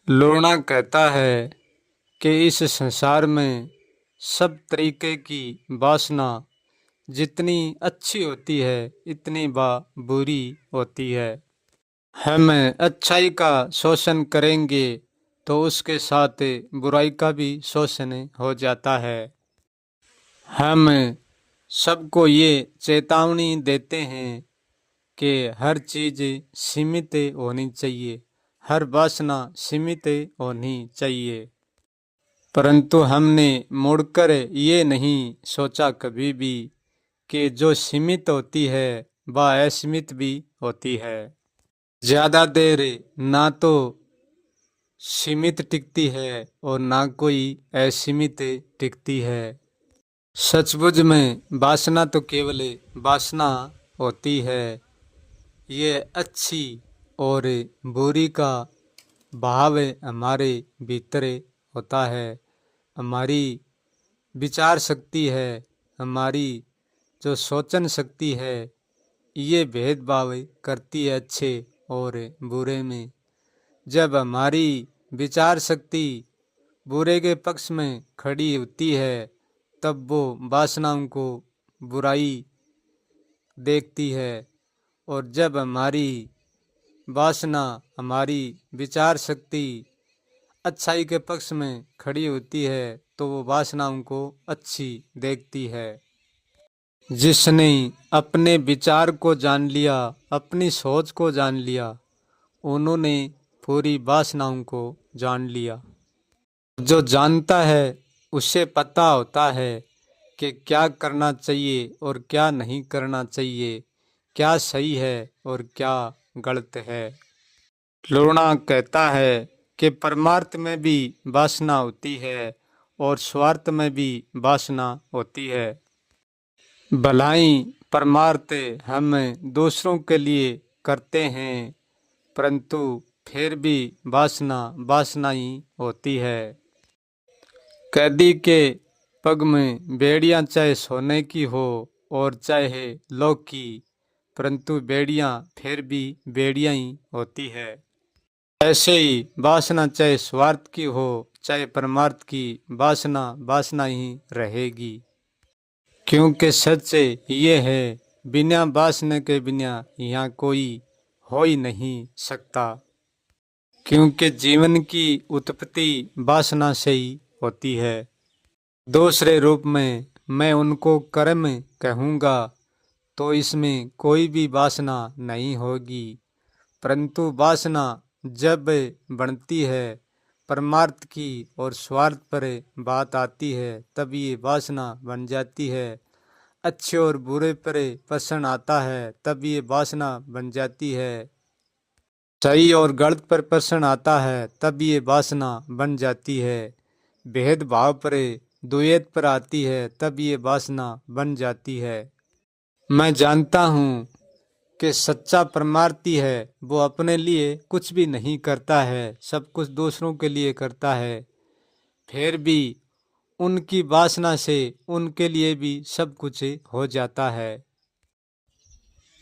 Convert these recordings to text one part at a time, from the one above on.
लोना कहता है कि इस संसार में सब तरीके की वासना जितनी अच्छी होती है इतनी बुरी होती है। हम अच्छाई का शोषण करेंगे तो उसके साथ बुराई का भी शोषण हो जाता है। हम सबको ये चेतावनी देते हैं कि हर चीज़ सीमित होनी चाहिए, हर वासना सीमित होनी चाहिए, परंतु हमने मुड़कर ये नहीं सोचा कभी भी कि जो सीमित होती है वह असीमित भी होती है। ज़्यादा देर ना तो सीमित टिकती है और ना कोई असीमित टिकती है। सचमुच में वासना तो केवल वासना होती है। ये अच्छी और बुरी का भाव हमारे भीतर होता है। हमारी विचार शक्ति है, हमारी जो सोचन शक्ति है, ये भेदभाव करती है अच्छे और बुरे में। जब हमारी विचार शक्ति बुरे के पक्ष में खड़ी होती है तब वो वासनाओं को बुराई देखती है, और जब हमारी वासना हमारी विचार शक्ति अच्छाई के पक्ष में खड़ी होती है तो वो वासनाओं को अच्छी देखती है। जिसने अपने विचार को जान लिया, अपनी सोच को जान लिया, उन्होंने पूरी वासनाओं को जान लिया। जो जानता है उसे पता होता है कि क्या करना चाहिए और क्या नहीं करना चाहिए, क्या सही है और क्या गलत है। लोना कहता है कि परमार्थ में भी वासना होती है और स्वार्थ में भी वासना होती है। भलाई परमार्थ हम दूसरों के लिए करते हैं, परंतु फिर भी वासना वासना ही होती है। कैदी के पग में बेड़ियां चाहे सोने की हो और चाहे लोह की, परंतु बेड़ियां फिर भी बेड़ियां ही होती है। ऐसे ही वासना चाहे स्वार्थ की हो चाहे परमार्थ की, वासना वासना ही रहेगी। क्योंकि सच ये है, बिना वासना के बिना यहाँ कोई हो ही नहीं सकता। क्योंकि जीवन की उत्पत्ति वासना से ही होती है। दूसरे रूप में मैं उनको कर्म कहूँगा तो इसमें कोई भी वासना नहीं होगी, परंतु वासना जब बनती है परमार्थ की और स्वार्थ पर बात आती है तब ये वासना बन जाती है। अच्छे और बुरे पर प्रश्न आता है तब ये वासना बन जाती है। सही और गलत पर प्रश्न आता है तब ये वासना बन जाती है। भेदभाव पर द्वैत पर आती है तब ये वासना बन जाती है। मैं जानता हूँ कि सच्चा परमार्थी है वो अपने लिए कुछ भी नहीं करता है, सब कुछ दूसरों के लिए करता है, फिर भी उनकी वासना से उनके लिए भी सब कुछ हो जाता है।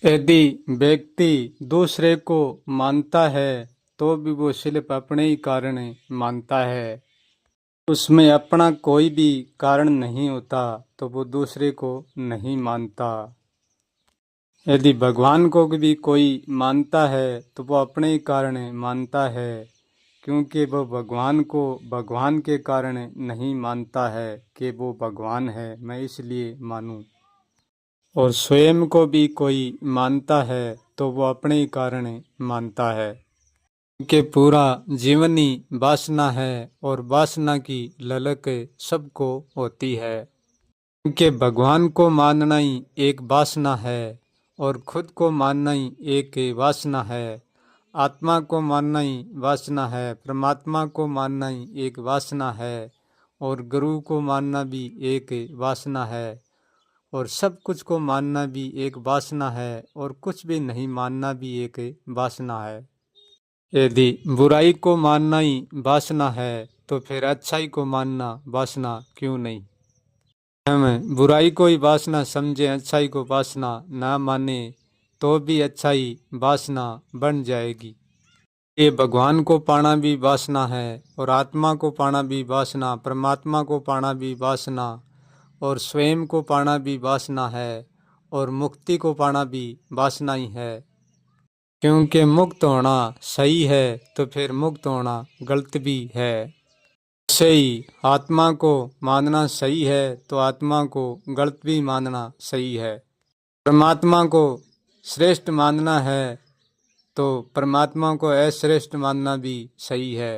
यदि व्यक्ति दूसरे को मानता है तो भी वो सिर्फ अपने ही कारण मानता है, उसमें अपना कोई भी कारण नहीं होता तो वो दूसरे को नहीं मानता। यदि भगवान को भी कोई मानता है तो वो अपने ही कारण मानता है, क्योंकि वो भगवान को भगवान के कारण नहीं मानता है कि वो भगवान है मैं इसलिए मानूं। और स्वयं को भी कोई मानता है तो वो अपने ही कारण मानता है, कि पूरा जीवन ही वासना है और वासना की ललक सबको होती है। कि भगवान को मानना ही एक वासना है और खुद को मानना ही एक वासना है। आत्मा को मानना ही वासना है, परमात्मा को मानना ही एक वासना है, और गुरु को मानना भी एक वासना है, और सब कुछ को मानना भी एक वासना है, और कुछ भी नहीं मानना भी एक वासना है। यदि बुराई को मानना ही वासना है तो फिर अच्छाई को मानना वासना क्यों नहीं। हम बुराई को ही वासना समझे, अच्छाई को वासना ना माने तो भी अच्छाई वासना बन जाएगी। ये भगवान को पाना भी वासना है और आत्मा को पाना भी वासना, परमात्मा को पाना भी वासना और स्वयं को पाना भी वासना है और मुक्ति को पाना भी वासना ही है। क्योंकि मुक्त होना सही है तो फिर मुक्त होना गलत भी है। सही आत्मा को मानना सही है तो आत्मा को गलत भी मानना सही है। परमात्मा को श्रेष्ठ मानना है तो परमात्मा को अश्रेष्ठ मानना भी सही है।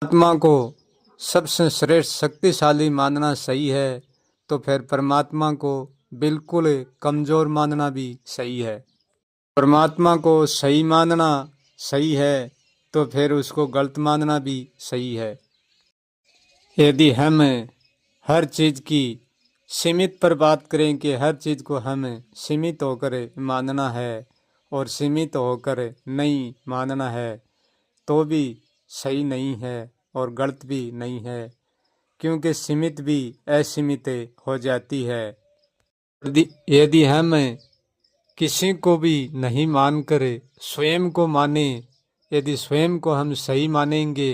आत्मा को सबसे श्रेष्ठ शक्तिशाली मानना सही है तो फिर परमात्मा को बिल्कुल कमजोर मानना भी सही है। परमात्मा को सही मानना सही है तो फिर उसको गलत मानना भी सही है। यदि हम हर चीज़ की सीमित पर बात करें कि हर चीज़ को हम सीमित होकर मानना है और सीमित होकर नहीं मानना है तो भी सही नहीं है और गलत भी नहीं है, क्योंकि सीमित भी असीमित हो जाती है। यदि हम किसी को भी नहीं मानकर स्वयं को माने, यदि स्वयं को हम सही मानेंगे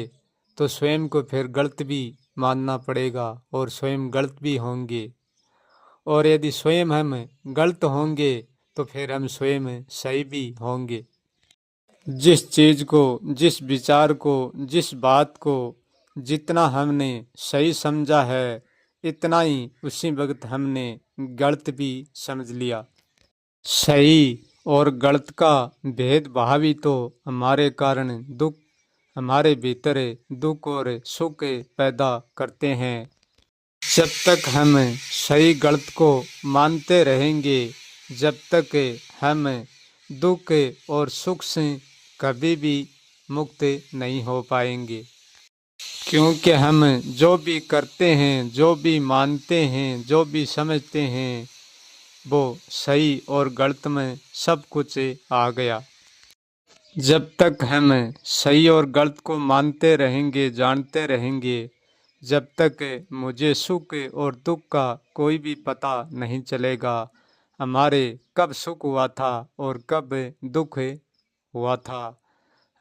तो स्वयं को फिर गलत भी मानना पड़ेगा और स्वयं गलत भी होंगे। और यदि स्वयं हम गलत होंगे तो फिर हम स्वयं सही भी होंगे। जिस चीज़ को, जिस विचार को, जिस बात को जितना हमने सही समझा है इतना ही उसी वक्त हमने गलत भी समझ लिया। सही और गलत का भेदभाव ही तो हमारे कारण दुख, हमारे भीतर दुख और सुख पैदा करते हैं। जब तक हम सही गलत को मानते रहेंगे, जब तक हम दुख और सुख से कभी भी मुक्त नहीं हो पाएंगे। क्योंकि हम जो भी करते हैं, जो भी मानते हैं, जो भी समझते हैं वो सही और गलत में सब कुछ आ गया। जब तक हम सही और गलत को मानते रहेंगे, जानते रहेंगे, जब तक मुझे सुख और दुख का कोई भी पता नहीं चलेगा। हमारे कब सुख हुआ था और कब दुख हुआ था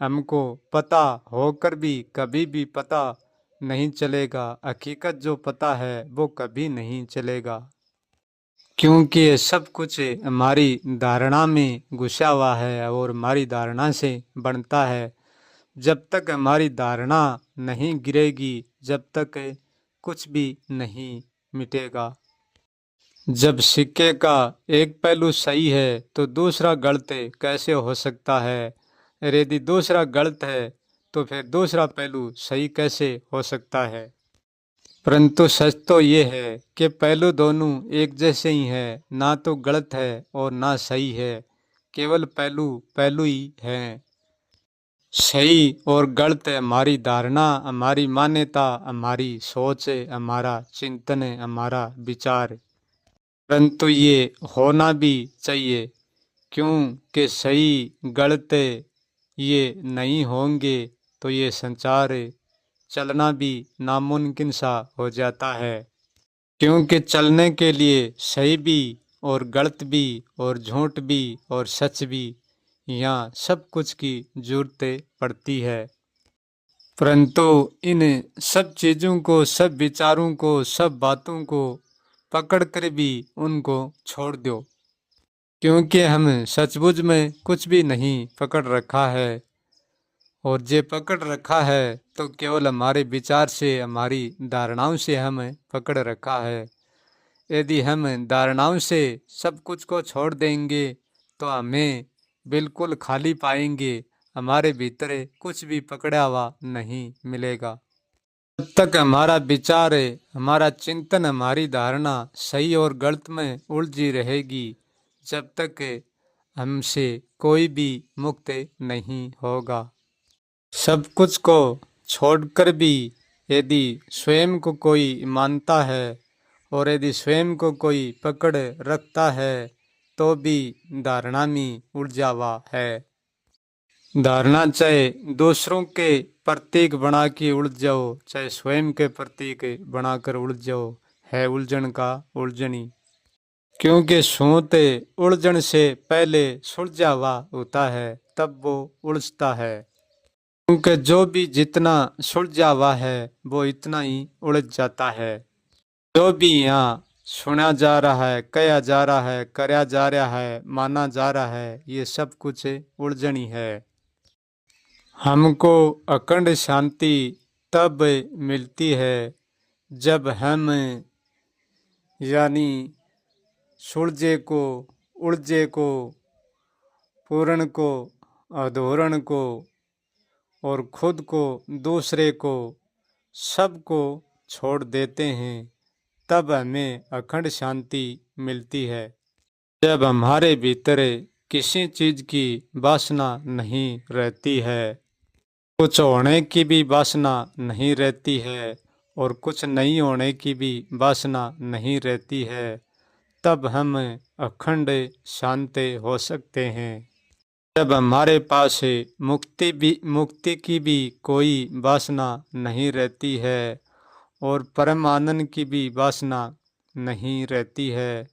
हमको पता होकर भी कभी भी पता नहीं चलेगा। हकीकत जो पता है वो कभी नहीं चलेगा, क्योंकि ये सब कुछ हमारी धारणा में घुसा हुआ है और हमारी धारणा से बनता है। जब तक हमारी धारणा नहीं गिरेगी, जब तक कुछ भी नहीं मिटेगा। जब सिक्के का एक पहलू सही है तो दूसरा गलत कैसे हो सकता है, और यदि दूसरा गलत है तो फिर दूसरा पहलू सही कैसे हो सकता है। परंतु सच तो ये है कि पहलू दोनों एक जैसे ही है, ना तो गलत है और ना सही है, केवल पहलू पहलू ही है। सही और गलत हमारी धारणा, हमारी मान्यता, हमारी सोच है, हमारा चिंतन है, हमारा विचार। परंतु ये होना भी चाहिए, क्योंकि सही गलत ये नहीं होंगे तो ये संसार चलना भी नामुमकिन सा हो जाता है। क्योंकि चलने के लिए सही भी और गलत भी और झूठ भी और सच भी, यहाँ सब कुछ की जरूरत पड़ती है। परंतु इन सब चीज़ों को, सब विचारों को, सब बातों को पकड़ कर भी उनको छोड़ दो, क्योंकि हम सचमुच में कुछ भी नहीं पकड़ रखा है। और जे पकड़ रखा है तो केवल हमारे विचार से, हमारी धारणाओं से हम पकड़ रखा है। यदि हम धारणाओं से सब कुछ को छोड़ देंगे तो हमें बिल्कुल खाली पाएंगे, हमारे भीतर कुछ भी पकड़ा हुआ नहीं मिलेगा। जब तक हमारा विचार, हमारा चिंतन, हमारी धारणा सही और गलत में उलझी रहेगी, जब तक हमसे कोई भी मुक्त नहीं होगा। सब कुछ को छोड़कर भी यदि स्वयं को कोई मानता है और यदि स्वयं को कोई पकड़ रखता है तो भी धारणा में उलझा हुआ है। धारणा चाहे दूसरों के प्रतीक बना के उलझ जाओ, चाहे स्वयं के प्रतीक बनाकर उलझ जाओ, है उलझन का उलझनी। क्योंकि सूत उलझन से पहले सुलझा हुआ होता है, तब वो उलझता है। क्योंकि जो भी जितना सुलझा हुआ है वो इतना ही उलझ जाता है। जो भी यहाँ सुना जा रहा है, कहा जा रहा है, करया जा रहा है, माना जा रहा है, ये सब कुछ उलझनी है। हमको अखंड शांति तब मिलती है जब हम यानी सुलझे को, उलझे को, पूर्ण को, अधूरण को और खुद को, दूसरे को, सबको छोड़ देते हैं, तब हमें अखंड शांति मिलती है। जब हमारे भीतर किसी चीज की वासना नहीं रहती है, कुछ होने की भी वासना नहीं रहती है और कुछ नहीं होने की भी वासना नहीं रहती है, तब हम अखंड शांत हो सकते हैं। जब हमारे पास मुक्ति की भी कोई वासना नहीं रहती है और परम आनंद की भी वासना नहीं रहती है,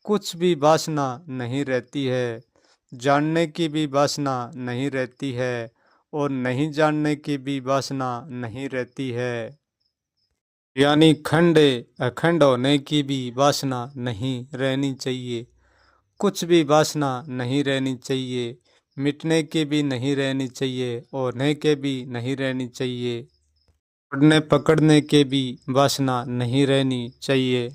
कुछ भी वासना नहीं रहती है, जानने की भी वासना नहीं रहती है और नहीं जानने की भी वासना नहीं रहती है, यानी खंड अखंड होने की भी वासना नहीं रहनी चाहिए। कुछ भी वासना नहीं रहनी चाहिए, मिटने की भी नहीं रहनी चाहिए, होने के भी नहीं रहनी चाहिए, पकड़ने पकड़ने के भी वासना नहीं रहनी चाहिए।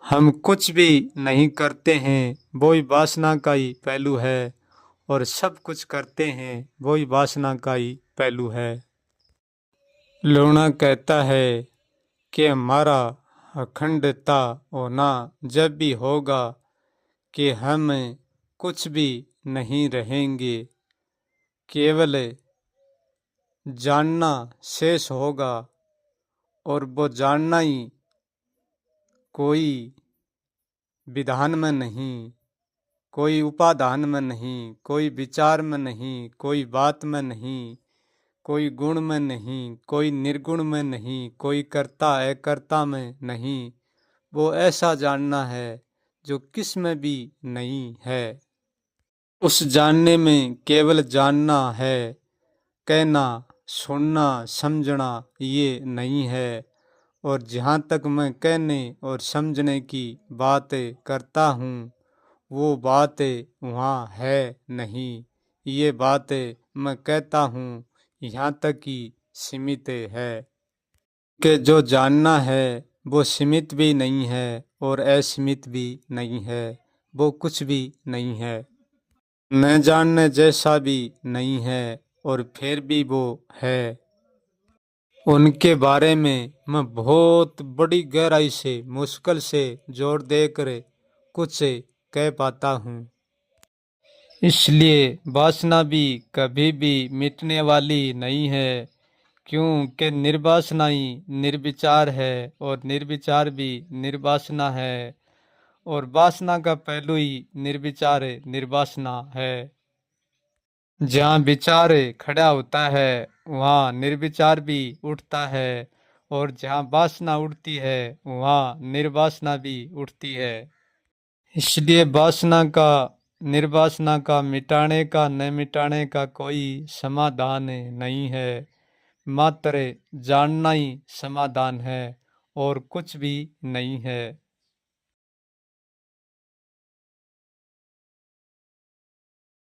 हम कुछ भी नहीं करते हैं वही वासना का ही पहलू है और सब कुछ करते हैं वही वासना का ही पहलू है। लूणा कहता है कि हमारा अखंडता होना जब भी होगा कि हम कुछ भी नहीं रहेंगे, केवल जानना शेष होगा और वो जानना ही कोई विधान में नहीं, कोई उपादान में नहीं, कोई विचार में नहीं, कोई बात में नहीं, कोई गुण में नहीं, कोई निर्गुण में नहीं, कोई कर्ता अकर्ता में नहीं, वो ऐसा जानना है जो किस में भी नहीं है। उस जानने में केवल जानना है, कहना, सुनना, समझना ये नहीं है। और जहाँ तक मैं कहने और समझने की बात करता हूँ वो बात वहाँ है नहीं, ये बात मैं कहता हूँ यहाँ तक ही सीमित है। कि जो जानना है वो सीमित भी नहीं है और असीमित भी नहीं है, वो कुछ भी नहीं है, न जानने जैसा भी नहीं है और फिर भी वो है। उनके बारे में मैं बहुत बड़ी गहराई से, मुश्किल से जोर देकर कुछ कह पाता हूँ। इसलिए वासना भी कभी भी मिटने वाली नहीं है, क्योंकि निर्वासना ही निर्विचार है और निर्विचार भी निर्वासना है और वासना का पहलू ही निर्विचार निर्वासना है। जहाँ विचार खड़ा होता है वहाँ निर्विचार भी उठता है और जहाँ वासना उठती है वहाँ निर्वासना भी उठती है। इसलिए वासना का, निर्वासना का मिटाने का, न मिटाने का कोई समाधान नहीं है, मात्र जानना ही समाधान है और कुछ भी नहीं है।